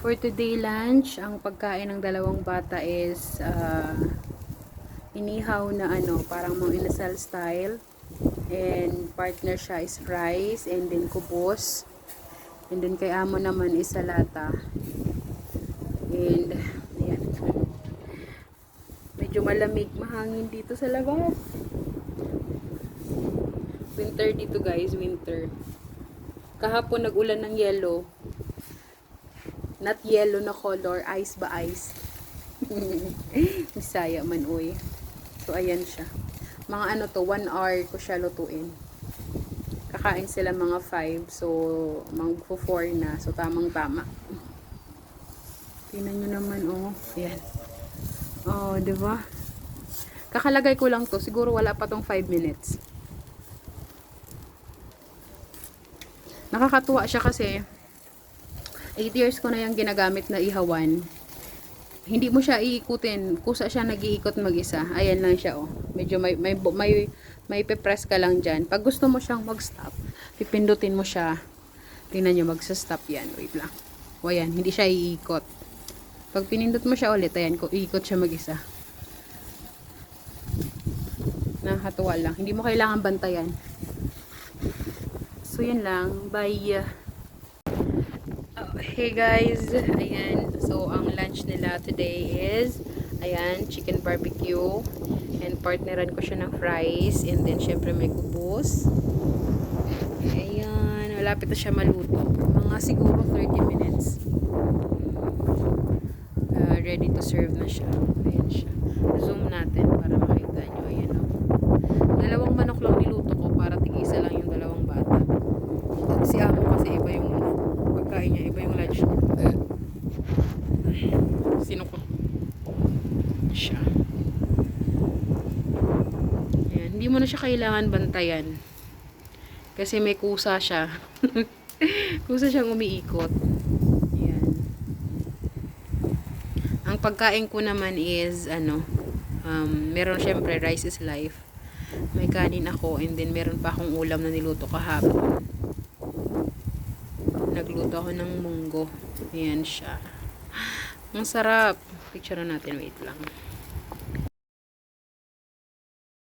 For today lunch, ang pagkain ng dalawang bata is inihaw na parang mga inasal style. And partner siya is rice and then kubos. And then kay amo naman is salata. And ayan. Medyo malamig, mahangin dito sa labas. Winter dito guys, winter. Kahapon nag-ulan ng yellow. Not yellow na color, ice ba ice? Bisaya man uy. So ayan siya. Mga 1 hour ko siya lutuin. Kakain sila mga 5. So magpo 4 na. So tamang tama. Tingnan nyo naman Ayan. Diba? Kakalagay ko lang to. Siguro wala pa tong 5 minutes. Nakakatuwa siya kasi 8 years ko na yung ginagamit na ihawan. Hindi mo siya iikutin. Kusa siya nag-iikot mag-isa. Ayan lang siya Medyo may pe-press ka lang dyan. Pag gusto mo siyang mag-stop, pipindutin mo siya. Tingnan nyo, magsa-stop yan. Wait lang. Ayan, hindi siya iikot. Pag pinindot mo siya ulit, ayan, iikot siya mag-isa. Nakakatuwa lang. Hindi mo kailangan bantayan. So, yun lang. Bye! Hey guys, ayan, so ang lunch nila today is ayan, chicken barbecue and partneran ko siya ng fries and then syempre may kubos. Ayan, malapit na siya maluto, mga siguro 30 minutes. Ready to serve na siya. Ayan siya, zoom natin para makita nyo. Ayan dalawang manok lang niluto ko para tig-isa lang yung dalawang bata. Si amo kasi iba yung pagkain niya, iba yung lunch. Sino ko? Siya. Ayan. Hindi mo na siya kailangan bantayan. Kasi may kusa siya. Kusa siyang umiikot. Ayan. Ang pagkain ko naman is, meron syempre rice is life. May kanin ako and then meron pa akong ulam na niluto kahapon. Nagluto ako ng munggo. Ayan siya. Ang sarap. Picture natin. Wait lang.